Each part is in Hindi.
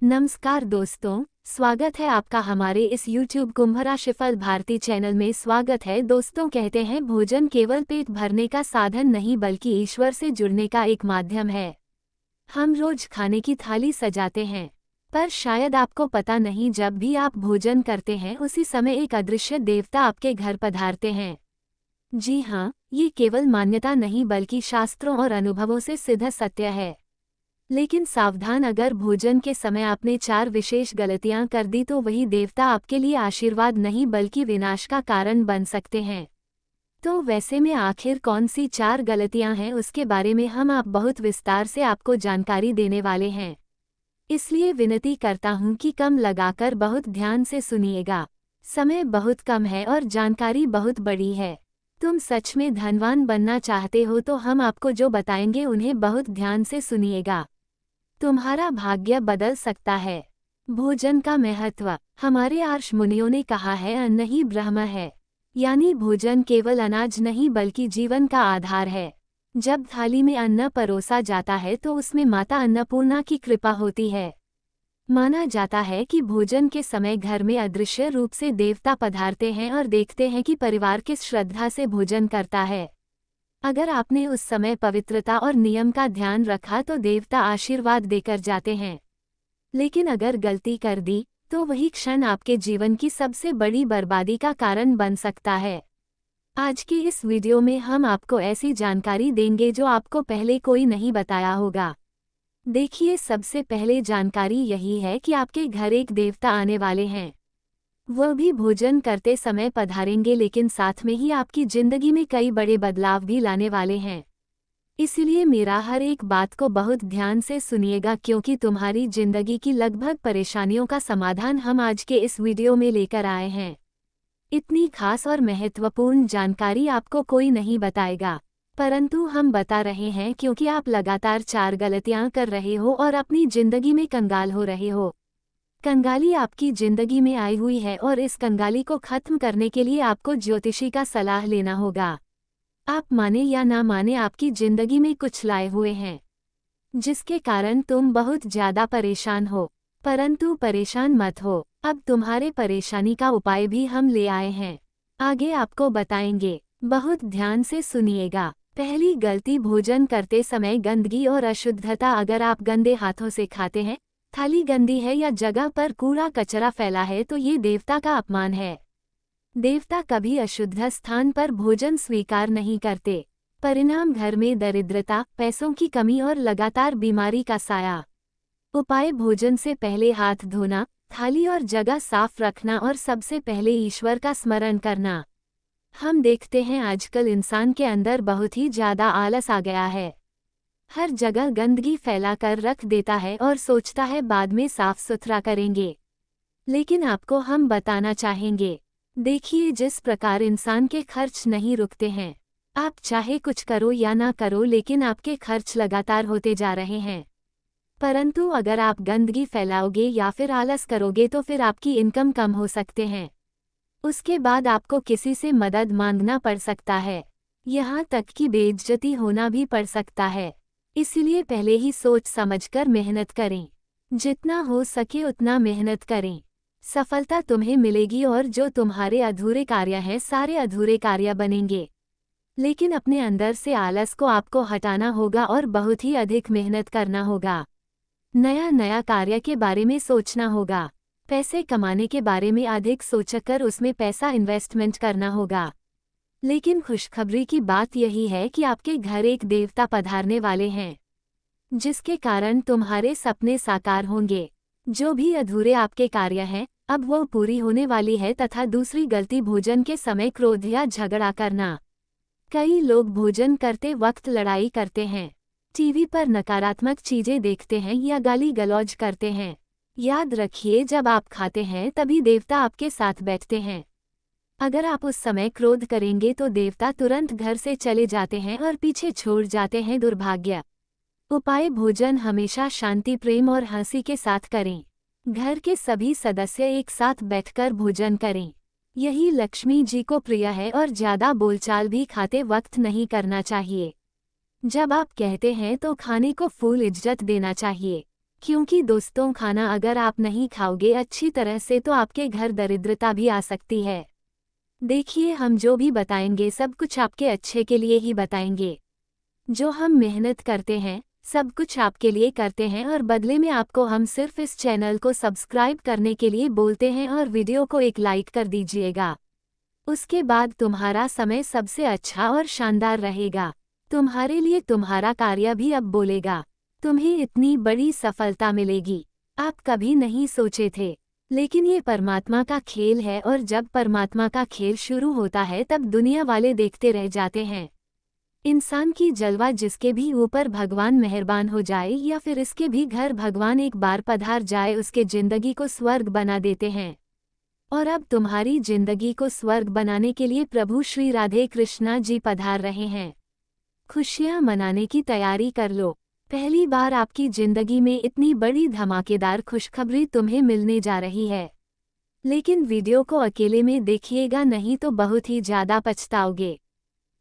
नमस्कार दोस्तों, स्वागत है आपका हमारे इस YouTube कुंभ राशिफल भारती चैनल में। स्वागत है दोस्तों। कहते हैं भोजन केवल पेट भरने का साधन नहीं बल्कि ईश्वर से जुड़ने का एक माध्यम है। हम रोज खाने की थाली सजाते हैं, पर शायद आपको पता नहीं, जब भी आप भोजन करते हैं उसी समय एक अदृश्य देवता आपके घर पधारते हैं। जी हाँ, ये केवल मान्यता नहीं बल्कि शास्त्रों और अनुभवों से सिद्ध सत्य है। लेकिन सावधान, अगर भोजन के समय आपने 4 विशेष गलतियां कर दी तो वही देवता आपके लिए आशीर्वाद नहीं बल्कि विनाश का कारण बन सकते हैं। तो वैसे में आखिर कौन सी 4 गलतियां हैं, उसके बारे में हम आप बहुत विस्तार से आपको जानकारी देने वाले हैं। इसलिए विनती करता हूं कि कम लगाकर बहुत ध्यान से सुनिएगा। समय बहुत कम है और जानकारी बहुत बड़ी है। तुम सच में धनवान बनना चाहते हो तो हम आपको जो बताएंगे उन्हें बहुत ध्यान से सुनिएगा। तुम्हारा भाग्य बदल सकता है। भोजन का महत्व। हमारे आर्ष मुनियों ने कहा है, अन्न ही ब्रह्म है। यानी भोजन केवल अनाज नहीं बल्कि जीवन का आधार है। जब थाली में अन्न परोसा जाता है तो उसमें माता अन्नपूर्णा की कृपा होती है। माना जाता है कि भोजन के समय घर में अदृश्य रूप से देवता पधारते हैं और देखते हैं कि परिवार किस श्रद्धा से भोजन करता है। अगर आपने उस समय पवित्रता और नियम का ध्यान रखा तो देवता आशीर्वाद देकर जाते हैं। लेकिन अगर गलती कर दी तो वही क्षण आपके जीवन की सबसे बड़ी बर्बादी का कारण बन सकता है। आज की इस वीडियो में हम आपको ऐसी जानकारी देंगे जो आपको पहले कोई नहीं बताया होगा। देखिए, सबसे पहले जानकारी यही है कि आपके घर एक देवता आने वाले हैं। वह भी भोजन करते समय पधारेंगे, लेकिन साथ में ही आपकी जिंदगी में कई बड़े बदलाव भी लाने वाले हैं। इसलिए मेरा हर एक बात को बहुत ध्यान से सुनिएगा, क्योंकि तुम्हारी जिंदगी की लगभग परेशानियों का समाधान हम आज के इस वीडियो में लेकर आए हैं। इतनी खास और महत्वपूर्ण जानकारी आपको कोई नहीं बताएगा, परंतु हम बता रहे हैं क्योंकि आप लगातार 4 गलतियां कर रहे हो और अपनी जिंदगी में कंगाल हो रहे हो। कंगाली आपकी जिंदगी में आई हुई है और इस कंगाली को खत्म करने के लिए आपको ज्योतिषी का सलाह लेना होगा। आप माने या ना माने, आपकी जिंदगी में कुछ लाए हुए हैं जिसके कारण तुम बहुत ज्यादा परेशान हो। परंतु परेशान मत हो, अब तुम्हारे परेशानी का उपाय भी हम ले आए हैं, आगे आपको बताएंगे। बहुत ध्यान से सुनिएगा। पहली गलती, भोजन करते समय गंदगी और अशुद्धता। अगर आप गंदे हाथों से खाते हैं, थाली गंदी है या जगह पर कूड़ा कचरा फैला है तो ये देवता का अपमान है। देवता कभी अशुद्ध स्थान पर भोजन स्वीकार नहीं करते। परिणाम, घर में दरिद्रता, पैसों की कमी और लगातार बीमारी का साया। उपाय, भोजन से पहले हाथ धोना, थाली और जगह साफ रखना और सबसे पहले ईश्वर का स्मरण करना। हम देखते हैं आजकल इंसान के अंदर बहुत ही ज्यादा आलस आ गया है। हर जगह गंदगी फैलाकर रख देता है और सोचता है बाद में साफ सुथरा करेंगे। लेकिन आपको हम बताना चाहेंगे, देखिए, जिस प्रकार इंसान के खर्च नहीं रुकते हैं, आप चाहे कुछ करो या ना करो लेकिन आपके खर्च लगातार होते जा रहे हैं। परंतु अगर आप गंदगी फैलाओगे या फिर आलस करोगे तो फिर आपकी इनकम कम हो सकते हैं। उसके बाद आपको किसी से मदद मांगना पड़ सकता है, यहाँ तक कि बेइज्जती होना भी पड़ सकता है। इसलिए पहले ही सोच समझकर मेहनत करें। जितना हो सके उतना मेहनत करें, सफलता तुम्हें मिलेगी और जो तुम्हारे अधूरे कार्य हैं सारे अधूरे कार्य बनेंगे। लेकिन अपने अंदर से आलस को आपको हटाना होगा और बहुत ही अधिक मेहनत करना होगा। नया नया कार्य के बारे में सोचना होगा। पैसे कमाने के बारे में अधिक सोचकर उसमें पैसा इन्वेस्टमेंट करना होगा। लेकिन खुशखबरी की बात यही है कि आपके घर एक देवता पधारने वाले हैं, जिसके कारण तुम्हारे सपने साकार होंगे। जो भी अधूरे आपके कार्य हैं, अब वो पूरी होने वाली है। तथा दूसरी गलती, भोजन के समय क्रोध या झगड़ा करना। कई लोग भोजन करते वक्त लड़ाई करते हैं, टीवी पर नकारात्मक चीजें देखते हैं या गाली गलौज करते हैं। याद रखिए, जब आप खाते हैं तभी देवता आपके साथ बैठते हैं। अगर आप उस समय क्रोध करेंगे तो देवता तुरंत घर से चले जाते हैं और पीछे छोड़ जाते हैं। दुर्भाग्य। उपाय, भोजन हमेशा शांति, प्रेम और हंसी के साथ करें। घर के सभी सदस्य एक साथ बैठकर भोजन करें। यही लक्ष्मी जी को प्रिय है और ज्यादा बोलचाल भी खाते वक्त नहीं करना चाहिए। जब आप कहते हैं तो खाने को फुल इज्जत देना चाहिए। क्योंकि दोस्तों खाना अगर आप नहीं खाओगे अच्छी तरह से तो आपके घर दरिद्रता भी आ सकती है। देखिए हम जो भी बताएंगे सब कुछ आपके अच्छे के लिए ही बताएंगे। जो हम मेहनत करते हैं सब कुछ आपके लिए करते हैं और बदले में आपको हम सिर्फ इस चैनल को सब्सक्राइब करने के लिए बोलते हैं और वीडियो को एक लाइक कर दीजिएगा। उसके बाद तुम्हारा समय सबसे अच्छा और शानदार रहेगा। तुम्हारे लिए तुम्हारा कार्य भी अब बोलेगा। तुम्हें इतनी बड़ी सफलता मिलेगी आप कभी नहीं सोचे थे। लेकिन ये परमात्मा का खेल है और जब परमात्मा का खेल शुरू होता है तब दुनिया वाले देखते रह जाते हैं। इंसान की जलवा जिसके भी ऊपर भगवान मेहरबान हो जाए या फिर इसके भी घर भगवान एक बार पधार जाए उसके जिंदगी को स्वर्ग बना देते हैं। और अब तुम्हारी जिंदगी को स्वर्ग बनाने के लिए प्रभु श्री राधे कृष्णा जी पधार रहे हैं। खुशियां मनाने की तैयारी कर लो। पहली बार आपकी जिंदगी में इतनी बड़ी धमाकेदार खुशखबरी तुम्हें मिलने जा रही है। लेकिन वीडियो को अकेले में देखिएगा नहीं तो बहुत ही ज़्यादा पछताओगे।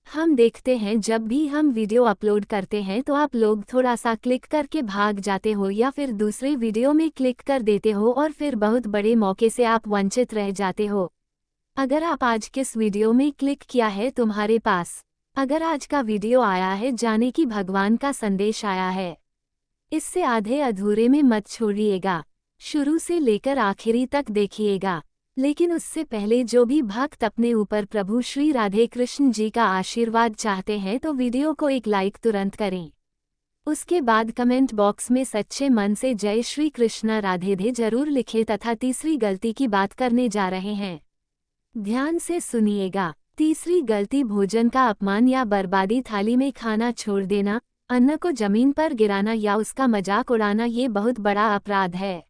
हम देखते हैं जब भी हम वीडियो अपलोड करते हैं तो आप लोग थोड़ा सा क्लिक करके भाग जाते हो या फिर दूसरे वीडियो में क्लिक कर देते हो और फिर बहुत बड़े मौके से आप वंचित रह जाते हो। अगर आप आज किस वीडियो में क्लिक किया है तुम्हारे पास अगर आज का वीडियो आया है जाने कि भगवान का संदेश आया है। इससे आधे अधूरे में मत छोड़िएगा, शुरू से लेकर आखिरी तक देखिएगा। लेकिन उससे पहले जो भी भक्त अपने ऊपर प्रभु श्री राधे कृष्ण जी का आशीर्वाद चाहते हैं तो वीडियो को एक लाइक तुरंत करें। उसके बाद कमेंट बॉक्स में सच्चे मन से जय श्री कृष्णा राधे धे जरूर लिखें तथा तीसरी गलती की बात करने जा रहे हैं। ध्यान से सुनिएगा। तीसरी गलती भोजन का अपमान या बर्बादी। थाली में खाना छोड़ देना, अन्न को जमीन पर गिराना या उसका मजाक उड़ाना ये बहुत बड़ा अपराध है।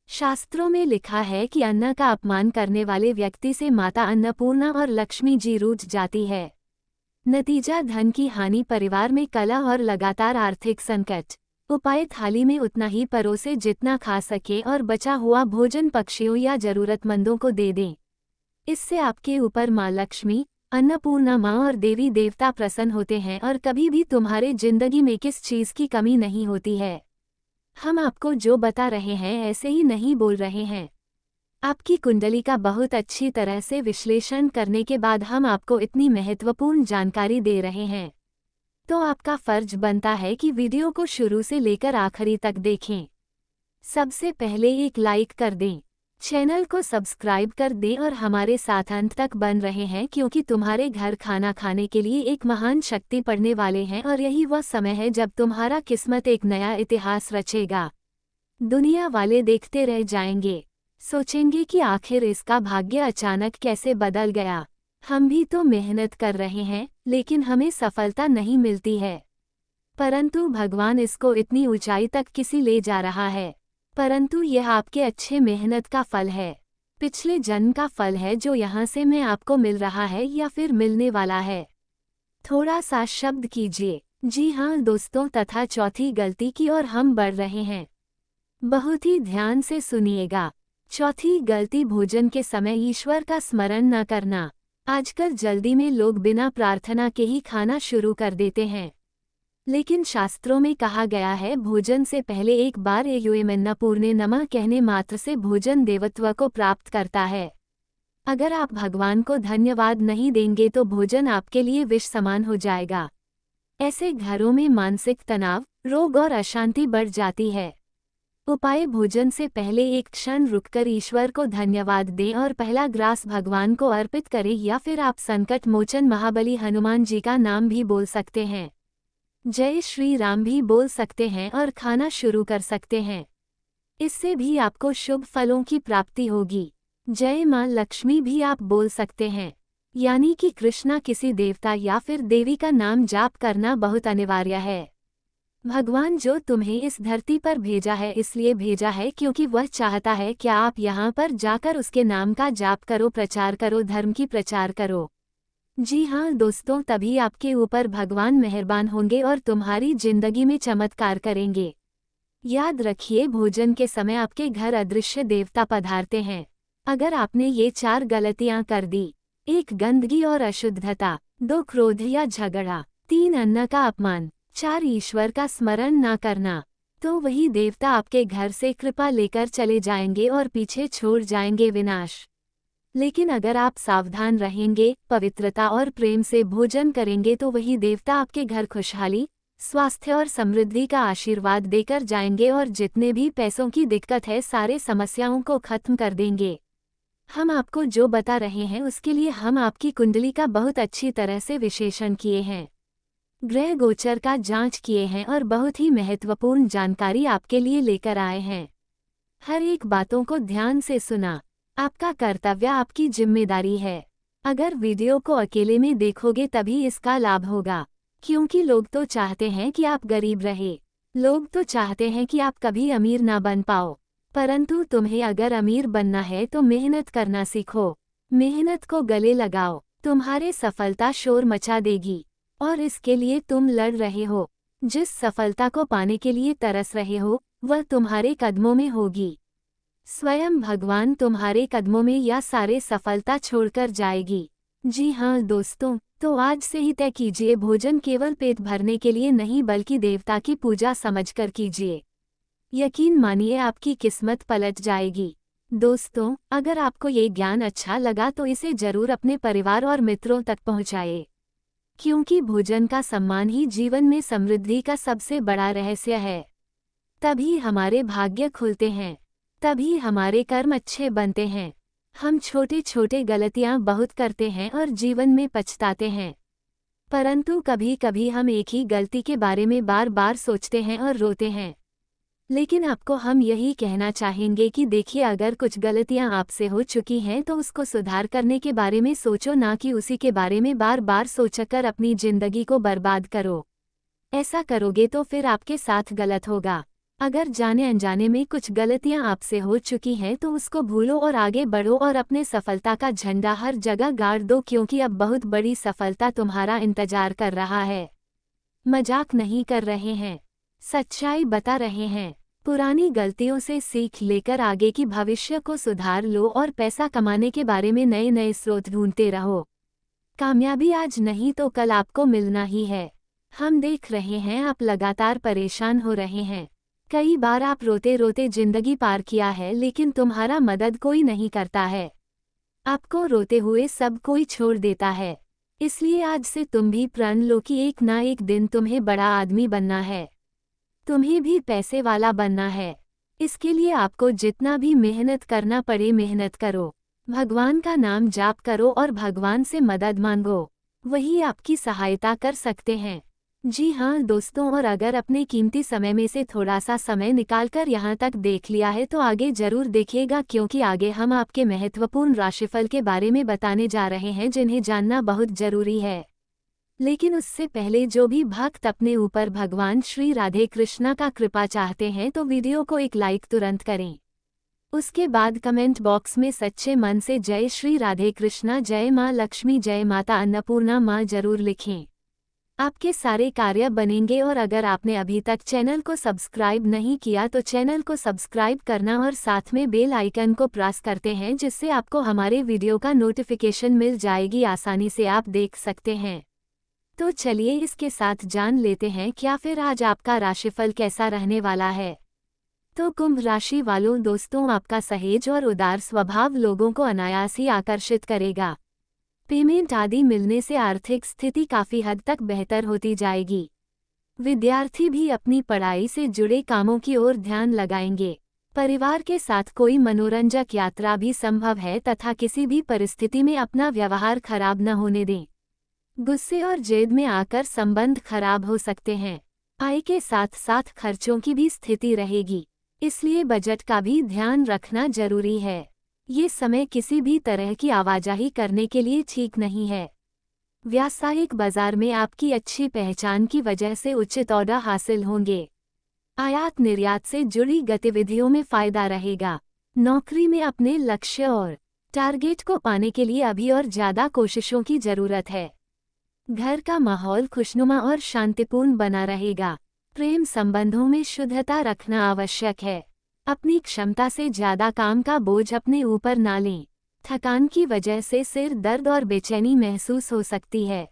शास्त्रों में लिखा है कि अन्न का अपमान करने वाले व्यक्ति से माता अन्नपूर्णा और लक्ष्मी जी रूठ जाती है। नतीजा धन की हानि, परिवार में कलह और लगातार आर्थिक संकट। उपाय थाली में उतना ही परोसे जितना खा सके और बचा हुआ भोजन पक्षियों या जरूरतमंदों को दे दें। इससे आपके ऊपर माँ लक्ष्मी, अन्नपूर्णा माँ और देवी देवता प्रसन्न होते हैं और कभी भी तुम्हारे जिंदगी में किस चीज़ की कमी नहीं होती है। हम आपको जो बता रहे हैं ऐसे ही नहीं बोल रहे हैं। आपकी कुंडली का बहुत अच्छी तरह से विश्लेषण करने के बाद हम आपको इतनी महत्वपूर्ण जानकारी दे रहे हैं। तो आपका फर्ज बनता है कि वीडियो को शुरू से लेकर आखिरी तक देखें। सबसे पहले एक लाइक कर दें, चैनल को सब्सक्राइब कर दें और हमारे साथ अंत तक बन रहे हैं क्योंकि तुम्हारे घर खाना खाने के लिए एक महान शक्ति पड़ने वाले हैं और यही वह समय है जब तुम्हारा किस्मत एक नया इतिहास रचेगा। दुनिया वाले देखते रह जाएंगे, सोचेंगे कि आखिर इसका भाग्य अचानक कैसे बदल गया। हम भी तो मेहनत कर रहे हैं लेकिन हमें सफलता नहीं मिलती है, परंतु भगवान इसको इतनी ऊंचाई तक किसी ले जा रहा है। परंतु यह आपके अच्छे मेहनत का फल है, पिछले जन्म का फल है जो यहाँ से मैं आपको मिल रहा है या फिर मिलने वाला है। थोड़ा सा शब्द कीजिए। जी हाँ दोस्तों, तथा चौथी गलती की ओर हम बढ़ रहे हैं। बहुत ही ध्यान से सुनिएगा। चौथी गलती भोजन के समय ईश्वर का स्मरण न करना। आजकल जल्दी में लोग बिना प्रार्थना के ही खाना शुरू कर देते हैं, लेकिन शास्त्रों में कहा गया है भोजन से पहले एक बार अन्नपूर्णे नमः कहने मात्र से भोजन देवत्व को प्राप्त करता है। अगर आप भगवान को धन्यवाद नहीं देंगे तो भोजन आपके लिए विष समान हो जाएगा। ऐसे घरों में मानसिक तनाव, रोग और अशांति बढ़ जाती है। उपाय भोजन से पहले एक क्षण रुककर ईश्वर को धन्यवाद दें और पहला ग्रास भगवान को अर्पित करें या फिर आप संकट मोचन महाबली हनुमान जी का नाम भी बोल सकते हैं, जय श्री राम भी बोल सकते हैं और खाना शुरू कर सकते हैं। इससे भी आपको शुभ फलों की प्राप्ति होगी। जय मां लक्ष्मी भी आप बोल सकते हैं, यानी कि कृष्णा किसी देवता या फिर देवी का नाम जाप करना बहुत अनिवार्य है। भगवान जो तुम्हें इस धरती पर भेजा है इसलिए भेजा है क्योंकि वह चाहता है कि आप यहाँ पर जाकर उसके नाम का जाप करो, प्रचार करो, धर्म की प्रचार करो। जी हाँ दोस्तों, तभी आपके ऊपर भगवान मेहरबान होंगे और तुम्हारी जिंदगी में चमत्कार करेंगे। याद रखिए भोजन के समय आपके घर अदृश्य देवता पधारते हैं। अगर आपने ये 4 गलतियां कर दी, 1 गंदगी और अशुद्धता, 2 क्रोध या झगड़ा, 3 अन्न का अपमान, 4 ईश्वर का स्मरण न करना, तो वही देवता आपके घर से कृपा लेकर चले जाएंगे और पीछे छोड़ जाएंगे विनाश। लेकिन अगर आप सावधान रहेंगे, पवित्रता और प्रेम से भोजन करेंगे तो वही देवता आपके घर खुशहाली, स्वास्थ्य और समृद्धि का आशीर्वाद देकर जाएंगे और जितने भी पैसों की दिक्कत है सारे समस्याओं को खत्म कर देंगे। हम आपको जो बता रहे हैं उसके लिए हम आपकी कुंडली का बहुत अच्छी तरह से विश्लेषण किए हैं, ग्रह गोचर का जांच किए हैं और बहुत ही महत्वपूर्ण जानकारी आपके लिए लेकर आए हैं। हर एक बातों को ध्यान से सुना। आपका कर्तव्य, आपकी जिम्मेदारी है। अगर वीडियो को अकेले में देखोगे तभी इसका लाभ होगा, क्योंकि लोग तो चाहते हैं कि आप गरीब रहे, लोग तो चाहते हैं कि आप कभी अमीर ना बन पाओ। परंतु तुम्हें अगर अमीर बनना है तो मेहनत करना सीखो, मेहनत को गले लगाओ, तुम्हारे सफलता शोर मचा देगी। और इसके लिए तुम लड़ रहे हो, जिस सफलता को पाने के लिए तरस रहे हो वह तुम्हारे कदमों में होगी। स्वयं भगवान तुम्हारे कदमों में या सारे सफलता छोड़कर जाएगी। जी हाँ दोस्तों, तो आज से ही तय कीजिए, भोजन केवल पेट भरने के लिए नहीं बल्कि देवता की पूजा समझकर कीजिए। यकीन मानिए आपकी किस्मत पलट जाएगी। दोस्तों, अगर आपको ये ज्ञान अच्छा लगा तो इसे जरूर अपने परिवार और मित्रों तक पहुँचाए, क्योंकि भोजन का सम्मान ही जीवन में समृद्धि का सबसे बड़ा रहस्य है। तभी हमारे भाग्य खुलते हैं, तभी हमारे कर्म अच्छे बनते हैं। हम छोटे छोटे गलतियां बहुत करते हैं और जीवन में पछताते हैं, परंतु कभी कभी हम एक ही गलती के बारे में बार बार सोचते हैं और रोते हैं। लेकिन आपको हम यही कहना चाहेंगे कि देखिए, अगर कुछ गलतियां आपसे हो चुकी हैं तो उसको सुधार करने के बारे में सोचो, ना कि उसी के बारे में बार बार सोचकर अपनी जिंदगी को बर्बाद करो। ऐसा करोगे तो फिर आपके साथ गलत होगा। अगर जाने अनजाने में कुछ गलतियां आपसे हो चुकी हैं तो उसको भूलो और आगे बढ़ो और अपने सफलता का झंडा हर जगह गाड़ दो, क्योंकि अब बहुत बड़ी सफलता तुम्हारा इंतजार कर रहा है। मजाक नहीं कर रहे हैं, सच्चाई बता रहे हैं। पुरानी गलतियों से सीख लेकर आगे की भविष्य को सुधार लो और पैसा कमाने के बारे में नए नए स्रोत ढूंढते रहो। कामयाबी आज नहीं तो कल आपको मिलना ही है। हम देख रहे हैं आप लगातार परेशान हो रहे हैं। कई बार आप रोते रोते जिंदगी पार किया है, लेकिन तुम्हारा मदद कोई नहीं करता है। आपको रोते हुए सब कोई छोड़ देता है। इसलिए आज से तुम भी प्रण लो कि एक ना एक दिन तुम्हें बड़ा आदमी बनना है, तुम्हें भी पैसे वाला बनना है। इसके लिए आपको जितना भी मेहनत करना पड़े मेहनत करो, भगवान का नाम जाप करो और भगवान से मदद मांगो, वही आपकी सहायता कर सकते हैं। जी हाँ दोस्तों, और अगर अपने कीमती समय में से थोड़ा सा समय निकालकर यहाँ तक देख लिया है तो आगे जरूर देखिएगा, क्योंकि आगे हम आपके महत्वपूर्ण राशिफल के बारे में बताने जा रहे हैं जिन्हें जानना बहुत जरूरी है। लेकिन उससे पहले जो भी भक्त अपने ऊपर भगवान श्री राधे कृष्णा का कृपा चाहते हैं तो वीडियो को एक लाइक तुरंत करें। उसके बाद कमेंट बॉक्स में सच्चे मन से जय श्री राधे कृष्णा, जय माँ लक्ष्मी, जय माता अन्नपूर्णा माँ जरूर लिखें। आपके सारे कार्य बनेंगे। और अगर आपने अभी तक चैनल को सब्सक्राइब नहीं किया तो चैनल को सब्सक्राइब करना और साथ में बेल आइकन को प्रेस करते हैं, जिससे आपको हमारे वीडियो का नोटिफिकेशन मिल जाएगी, आसानी से आप देख सकते हैं। तो चलिए इसके साथ जान लेते हैं क्या फिर आज आपका राशिफल कैसा रहने वाला है। तो कुंभ राशि वालों दोस्तों, आपका सहेज और उदार स्वभाव लोगों को अनायास ही आकर्षित करेगा। पेमेंट आदि मिलने से आर्थिक स्थिति काफी हद तक बेहतर होती जाएगी। विद्यार्थी भी अपनी पढ़ाई से जुड़े कामों की ओर ध्यान लगाएंगे। परिवार के साथ कोई मनोरंजक यात्रा भी संभव है तथा किसी भी परिस्थिति में अपना व्यवहार खराब न होने दें। गुस्से और जेद में आकर संबंध खराब हो सकते हैं। आय के साथ साथ खर्चों की भी स्थिति रहेगी, इसलिए बजट का भी ध्यान रखना जरूरी है। ये समय किसी भी तरह की आवाजाही करने के लिए ठीक नहीं है। व्यावसायिक बाजार में आपकी अच्छी पहचान की वजह से उचित ऑर्डर हासिल होंगे। आयात निर्यात से जुड़ी गतिविधियों में फायदा रहेगा। नौकरी में अपने लक्ष्य और टारगेट को पाने के लिए अभी और ज्यादा कोशिशों की जरूरत है। घर का माहौल खुशनुमा और शांतिपूर्ण बना रहेगा। प्रेम संबंधों में शुद्धता रखना आवश्यक है। अपनी क्षमता से ज्यादा काम का बोझ अपने ऊपर ना लें। थकान की वजह से सिर दर्द और बेचैनी महसूस हो सकती है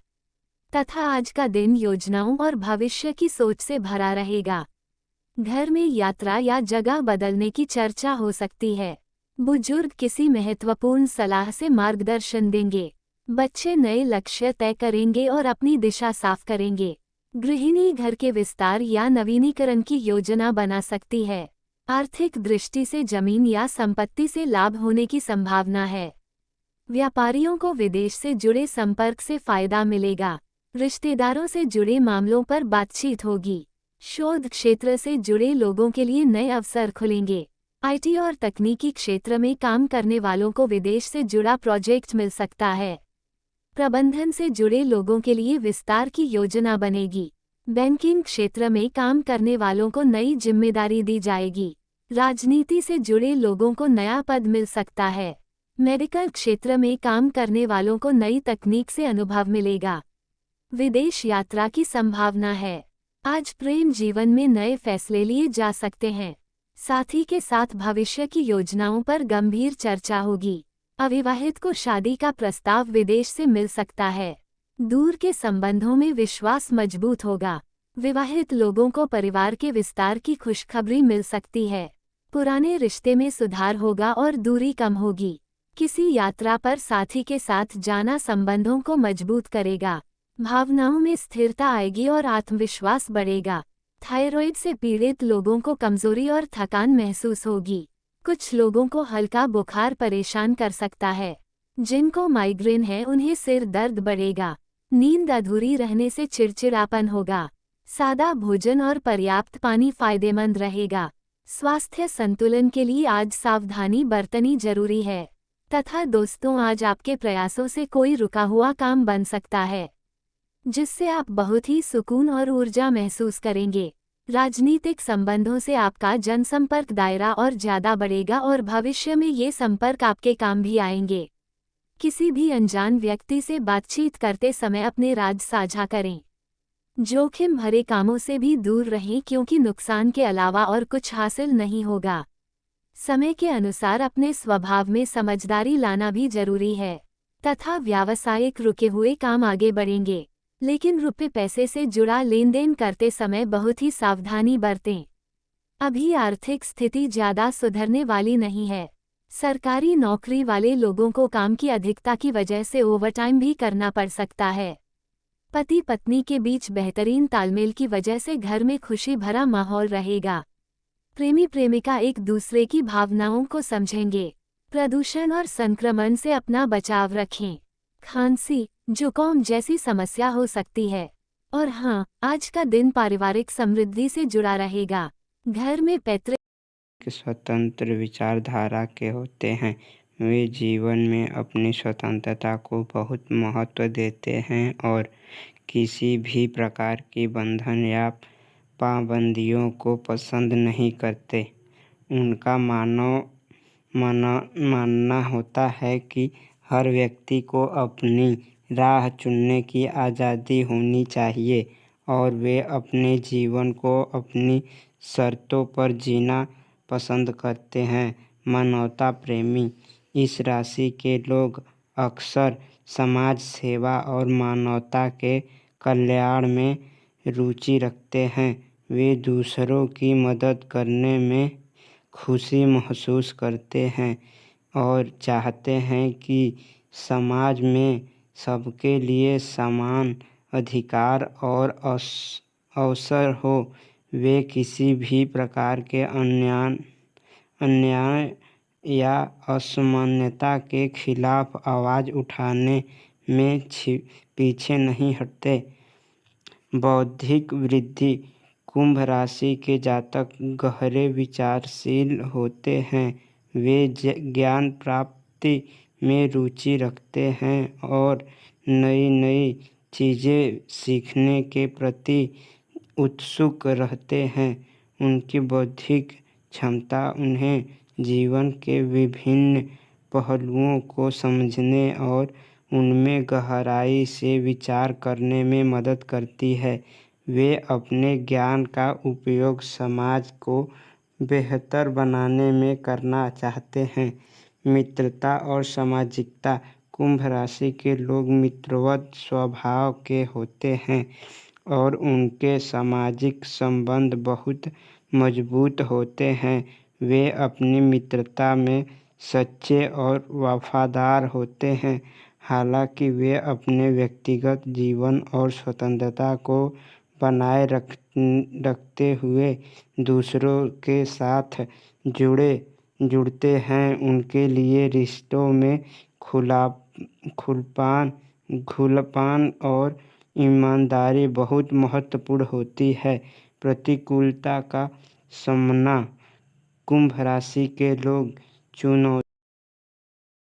तथा आज का दिन योजनाओं और भविष्य की सोच से भरा रहेगा। घर में यात्रा या जगह बदलने की चर्चा हो सकती है। बुजुर्ग किसी महत्वपूर्ण सलाह से मार्गदर्शन देंगे। बच्चे नए लक्ष्य तय करेंगे और अपनी दिशा साफ करेंगे। गृहिणी घर के विस्तार या नवीनीकरण की योजना बना सकती है। आर्थिक दृष्टि से जमीन या संपत्ति से लाभ होने की संभावना है। व्यापारियों को विदेश से जुड़े संपर्क से फायदा मिलेगा। रिश्तेदारों से जुड़े मामलों पर बातचीत होगी। शोध क्षेत्र से जुड़े लोगों के लिए नए अवसर खुलेंगे। आईटी और तकनीकी क्षेत्र में काम करने वालों को विदेश से जुड़ा प्रोजेक्ट मिल सकता है। प्रबंधन से जुड़े लोगों के लिए विस्तार की योजना बनेगी। बैंकिंग क्षेत्र में काम करने वालों को नई जिम्मेदारी दी जाएगी। राजनीति से जुड़े लोगों को नया पद मिल सकता है। मेडिकल क्षेत्र में काम करने वालों को नई तकनीक से अनुभव मिलेगा। विदेश यात्रा की संभावना है। आज प्रेम जीवन में नए फैसले लिए जा सकते हैं। साथी के साथ भविष्य की योजनाओं पर गंभीर चर्चा होगी। अविवाहित को शादी का प्रस्ताव विदेश से मिल सकता है। दूर के संबंधों में विश्वास मजबूत होगा। विवाहित लोगों को परिवार के विस्तार की खुशखबरी मिल सकती है। पुराने रिश्ते में सुधार होगा और दूरी कम होगी। किसी यात्रा पर साथी के साथ जाना संबंधों को मजबूत करेगा। भावनाओं में स्थिरता आएगी और आत्मविश्वास बढ़ेगा। थायराइड से पीड़ित लोगों को कमजोरी और थकान महसूस होगी। कुछ लोगों को हल्का बुखार परेशान कर सकता है। जिनको माइग्रेन है उन्हें सिर दर्द बढ़ेगा। नींद अधूरी रहने से चिड़चिड़ापन होगा। सादा भोजन और पर्याप्त पानी फायदेमंद रहेगा। स्वास्थ्य संतुलन के लिए आज सावधानी बरतनी जरूरी है। तथा दोस्तों, आज आपके प्रयासों से कोई रुका हुआ काम बन सकता है, जिससे आप बहुत ही सुकून और ऊर्जा महसूस करेंगे। राजनीतिक संबंधों से आपका जनसंपर्क दायरा और ज्यादा बढ़ेगा और भविष्य में ये संपर्क आपके काम भी आएंगे। किसी भी अनजान व्यक्ति से बातचीत करते समय अपने राज साझा करें। जोखिम भरे कामों से भी दूर रहें क्योंकि नुकसान के अलावा और कुछ हासिल नहीं होगा। समय के अनुसार अपने स्वभाव में समझदारी लाना भी जरूरी है। तथा व्यावसायिक रुके हुए काम आगे बढ़ेंगे, लेकिन रुपए पैसे से जुड़ा लेन देन करते समय बहुत ही सावधानी बरतें। अभी आर्थिक स्थिति ज्यादा सुधरने वाली नहीं है। सरकारी नौकरी वाले लोगों को काम की अधिकता की वजह से ओवरटाइम भी करना पड़ सकता है। पति पत्नी के बीच बेहतरीन तालमेल की वजह से घर में खुशी भरा माहौल रहेगा। प्रेमी प्रेमिका एक दूसरे की भावनाओं को समझेंगे। प्रदूषण और संक्रमण से अपना बचाव रखें। खांसी, जुकाम जैसी समस्या हो सकती है। और हाँ, आज का दिन पारिवारिक समृद्धि से जुड़ा रहेगा। घर में पैतृक स्वतंत्र विचारधारा के होते हैं। वे जीवन में अपनी स्वतंत्रता को बहुत महत्व देते हैं और किसी भी प्रकार की बंधन या पाबंदियों को पसंद नहीं करते। उनका मानना होता है कि हर व्यक्ति को अपनी राह चुनने की आज़ादी होनी चाहिए और वे अपने जीवन को अपनी शर्तों पर जीना पसंद करते हैं। मानवता प्रेमी इस राशि के लोग अक्सर समाज सेवा और मानवता के कल्याण में रुचि रखते हैं। वे दूसरों की मदद करने में खुशी महसूस करते हैं और चाहते हैं कि समाज में सबके लिए समान अधिकार और अवसर हो। वे किसी भी प्रकार के अन्याय या असमानता के खिलाफ आवाज़ उठाने में पीछे नहीं हटते। बौद्धिक वृद्धि कुंभ राशि के जातक गहरे विचारशील होते हैं। वे ज्ञान प्राप्ति में रुचि रखते हैं और नई नई चीज़ें सीखने के प्रति उत्सुक रहते हैं। उनकी बौद्धिक क्षमता उन्हें जीवन के विभिन्न पहलुओं को समझने और उनमें गहराई से विचार करने में मदद करती है। वे अपने ज्ञान का उपयोग समाज को बेहतर बनाने में करना चाहते हैं। मित्रता और सामाजिकता कुंभ राशि के लोग मित्रवत स्वभाव के होते हैं और उनके सामाजिक संबंध बहुत मजबूत होते हैं। वे अपनी मित्रता में सच्चे और वफादार होते हैं। हालांकि वे अपने व्यक्तिगत जीवन और स्वतंत्रता को बनाए रखते हुए दूसरों के साथ जुड़ते हैं। उनके लिए रिश्तों में खुलापन और ईमानदारी बहुत महत्वपूर्ण होती है। प्रतिकूलता का सामना कुंभ राशि के लोग चुनौती